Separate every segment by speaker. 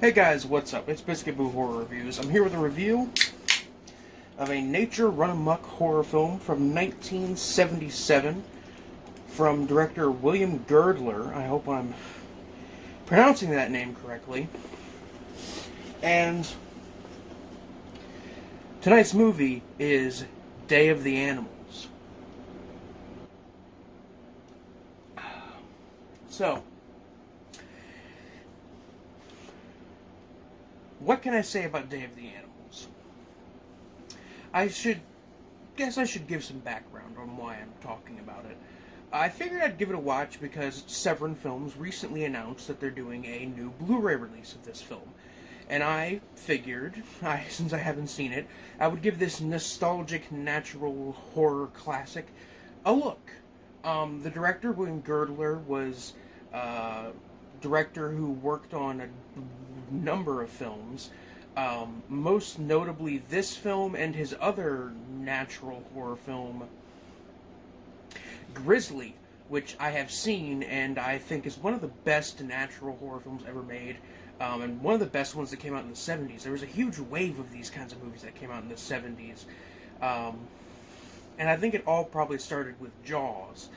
Speaker 1: Hey guys, what's up? It's Biscuit Boo Horror Reviews. I'm here with a review of a nature run-amok horror film from 1977 from director William Girdler. I hope I'm pronouncing that name correctly. And tonight's movie is Day of the Animals. So, what can I say about Day of the Animals? I should give some background on why I'm talking about it. I figured I'd give it a watch because Severin Films recently announced that they're doing a new Blu-ray release of this film. And I figured, since I haven't seen it, I would give this nostalgic, natural horror classic a look. The director, William Girdler, was a director who worked on a number of films. Most notably this film and his other natural horror film, Grizzly, which I have seen and I think is one of the best natural horror films ever made, and one of the best ones that came out in the 70s. There was a huge wave of these kinds of movies that came out in the 70s, and I think it all probably started with Jaws,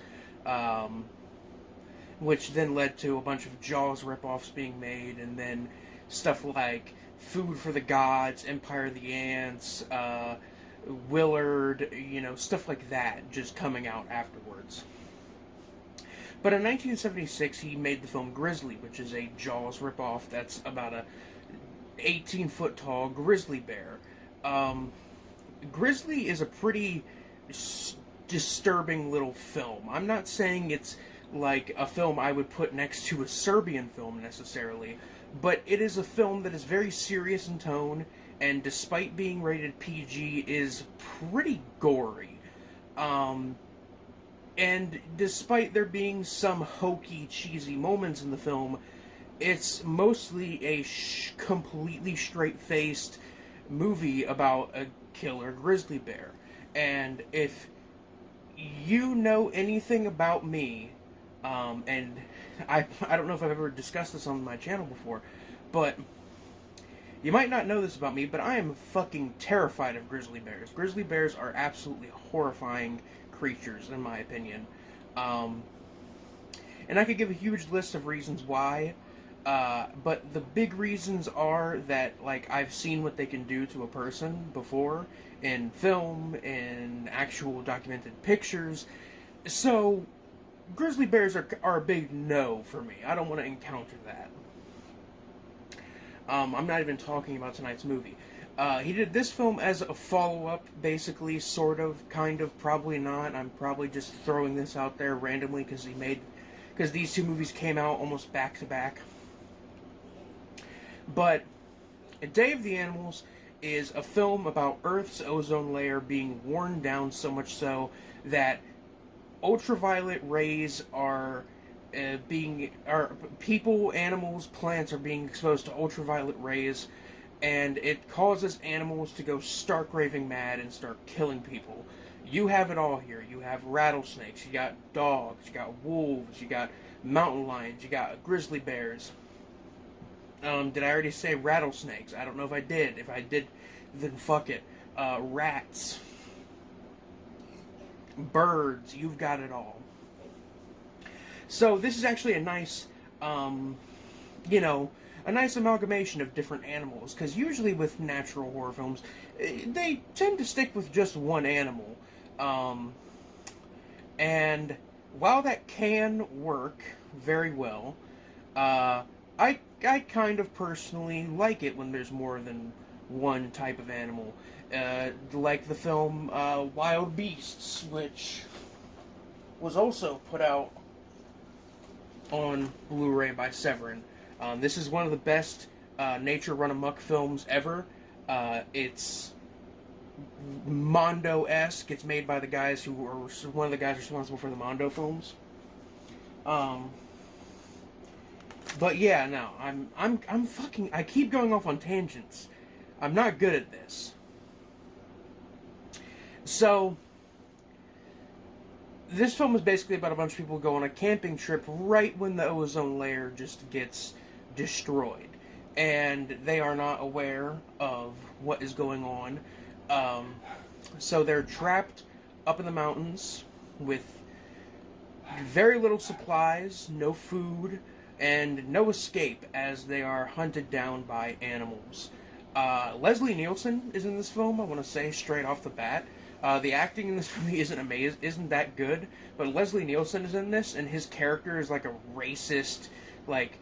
Speaker 1: which then led to a bunch of Jaws ripoffs being made, and then stuff like Food for the Gods, Empire of the Ants, Willard, stuff like that just coming out afterwards. But in 1976, he made the film Grizzly, which is a Jaws ripoff that's about a 18-foot tall grizzly bear. Grizzly is a pretty disturbing little film. I'm not saying it's like a film I would put next to a Serbian film necessarily, but it is a film that is very serious in tone, and despite being rated PG, is pretty gory. And despite there being some hokey, cheesy moments in the film, it's mostly a completely straight-faced movie about a killer grizzly bear. And if you know anything about me, and I don't know if I've ever discussed this on my channel before, but you might not know this about me, but I am fucking terrified of grizzly bears. Grizzly bears are absolutely horrifying creatures, in my opinion. And I could give a huge list of reasons why, but the big reasons are that, like, I've seen what they can do to a person before, in film, in actual documented pictures, so grizzly bears are a big no for me. I don't want to encounter that. I'm not even talking about tonight's movie. He did this film as a follow-up, basically, sort of, kind of, probably not. I'm probably just throwing this out there randomly because these two movies came out almost back-to-back. But Day of the Animals is a film about Earth's ozone layer being worn down so much so that ultraviolet rays are people, animals, plants are being exposed to ultraviolet rays, and it causes animals to go stark raving mad and start killing people. You have it all here. You have rattlesnakes, you got dogs, you got wolves, you got mountain lions, you got grizzly bears. Did I already say rattlesnakes? I don't know if I did. If I did, then fuck it. Rats. Birds. You've got it all. So this is actually a nice, a nice amalgamation of different animals. Because usually with natural horror films, they tend to stick with just one animal. And while that can work very well, I kind of personally like it when there's more than one type of animal. Like the film Wild Beasts, which was also put out on Blu-ray by Severin. This is one of the best nature run-amok films ever. It's Mondo-esque. It's made by the guys who are one of the guys responsible for the Mondo films. But yeah, no, I'm fucking. I keep going off on tangents. I'm not good at this. So, this film is basically about a bunch of people go on a camping trip right when the ozone layer just gets destroyed. and they are not aware of what is going on. Um, so they're trapped up in the mountains with very little supplies, no food, and no escape as they are hunted down by animals. Leslie Nielsen is in this film. I want to say straight off the bat, the acting in this movie isn't that good. But Leslie Nielsen is in this, and his character is like a racist, like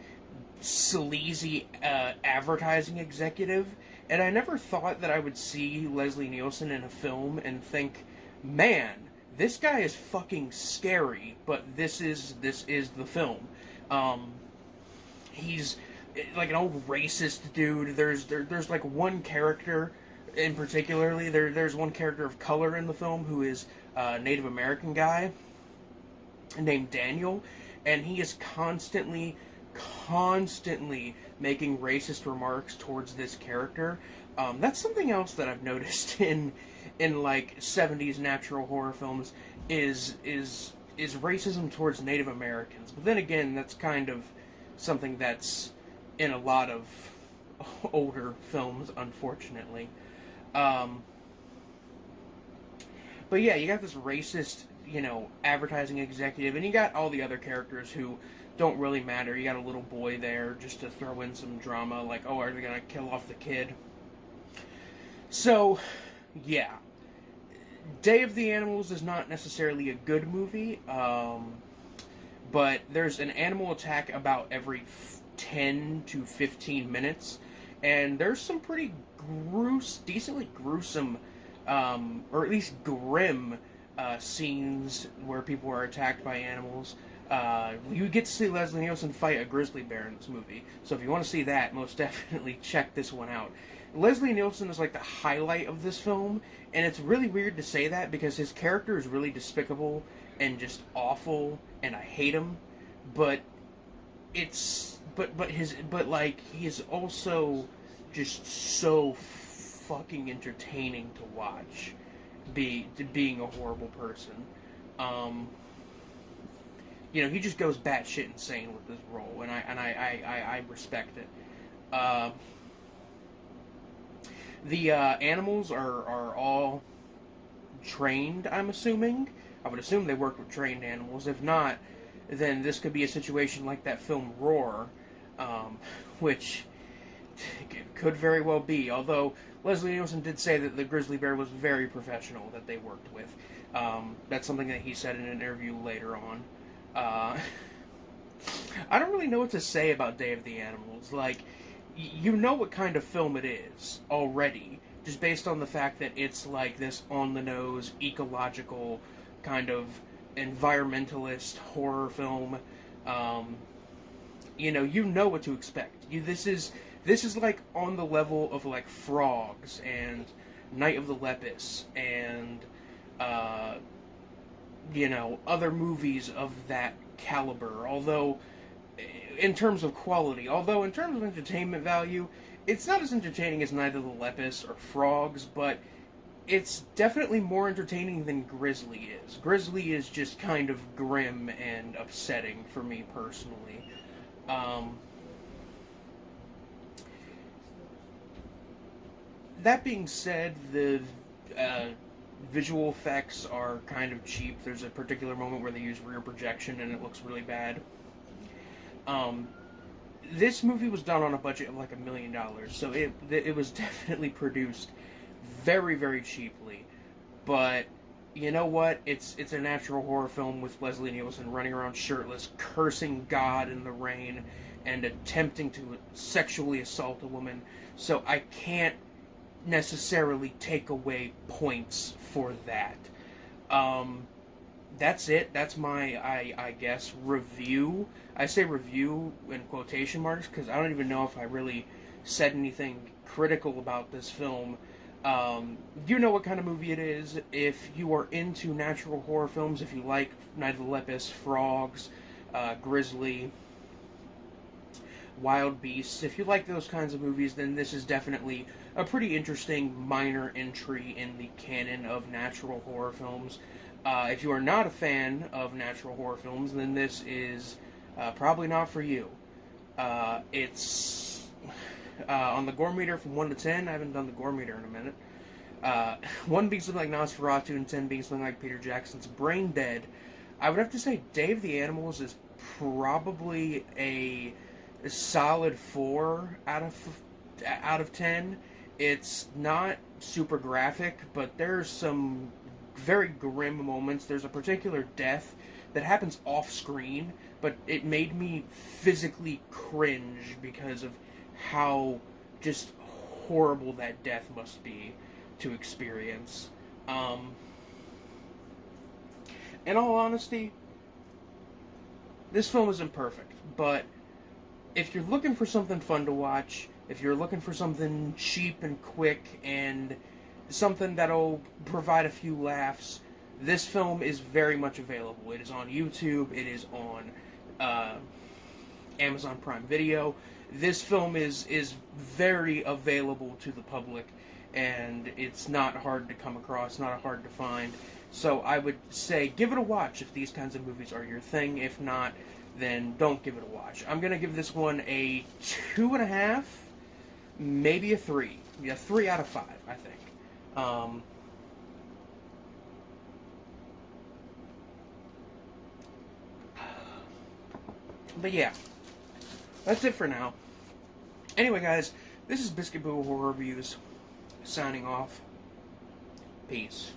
Speaker 1: sleazy advertising executive. And I never thought that I would see Leslie Nielsen in a film and think, man, this guy is fucking scary. But this is the film. He's like an old racist dude. There's like one character in particularly. There's one character of color in the film who is a Native American guy named Daniel, and he is constantly making racist remarks towards this character. That's something else that I've noticed in like 70s natural horror films is racism towards Native Americans. But then again, that's kind of something that's in a lot of older films, unfortunately. Um, but yeah, you got this racist, advertising executive, and you got all the other characters who don't really matter. You got a little boy there just to throw in some drama, like, oh, are they gonna kill off the kid? So, yeah. Day of the Animals is not necessarily a good movie, but there's an animal attack about every 10 to 15 minutes, and there's some pretty decently gruesome, or at least grim, scenes where people are attacked by animals. You get to see Leslie Nielsen fight a grizzly bear in this movie, so if you want to see that, most definitely check this one out. Leslie Nielsen is like the highlight of this film, and it's really weird to say that because his character is really despicable and just awful, and I hate him. But he's also just so fucking entertaining to watch. Being a horrible person, he just goes batshit insane with this role, and I respect it. The animals are all trained, I'm assuming. I would assume they work with trained animals. If not, then this could be a situation like that film Roar, which could very well be. Although Leslie Nielsen did say that the grizzly bear was very professional that they worked with. That's something that he said in an interview later on. I don't really know what to say about Day of the Animals. Like, you know what kind of film it is already, just based on the fact that it's like this on-the-nose, ecological, kind of environmentalist horror film. You know what to expect. This is like on the level of like Frogs and Night of the Lepus and other movies of that caliber. Although in terms of quality, although in terms of entertainment value, it's not as entertaining as Night of the Lepus or Frogs, but it's definitely more entertaining than Grizzly is. Grizzly is just kind of grim and upsetting for me personally. That being said, the visual effects are kind of cheap. There's a particular moment where they use rear projection and it looks really bad. This movie was done on a budget of like $1 million, so it was definitely produced very, very cheaply. But you know what? It's a natural horror film with Leslie Nielsen running around shirtless, cursing God in the rain, and attempting to sexually assault a woman. So I can't necessarily take away points for that. That's it. That's my, I guess, review. I say review in quotation marks because I don't even know if I really said anything critical about this film. You know what kind of movie it is. If you are into natural horror films, if you like Night of the Lepus, Frogs, Grizzly, Wild Beasts, if you like those kinds of movies, then this is definitely a pretty interesting minor entry in the canon of natural horror films. If you are not a fan of natural horror films, then this is probably not for you. It's On the gore meter from 1 to 10, I haven't done the gore meter in a minute. 1 being something like Nosferatu and 10 being something like Peter Jackson's Brain Dead. I would have to say Day of the Animals is probably a solid 4 out of 10. It's not super graphic, but there's some very grim moments. There's a particular death that happens off screen, but it made me physically cringe because of how just horrible that death must be to experience. In all honesty, this film isn't perfect, but if you're looking for something fun to watch, if you're looking for something cheap and quick and something that'll provide a few laughs, this film is very much available. It is on YouTube. It is on Amazon Prime Video. This film is very available to the public, and it's not hard to come across, not hard to find. So I would say give it a watch if these kinds of movies are your thing. If not, then don't give it a watch. I'm going to give this one a 2.5, maybe a 3. Yeah, 3 out of 5, I think. But yeah, that's it for now. Anyway, guys, this is Biscuit Boo Horror Reviews, signing off. Peace.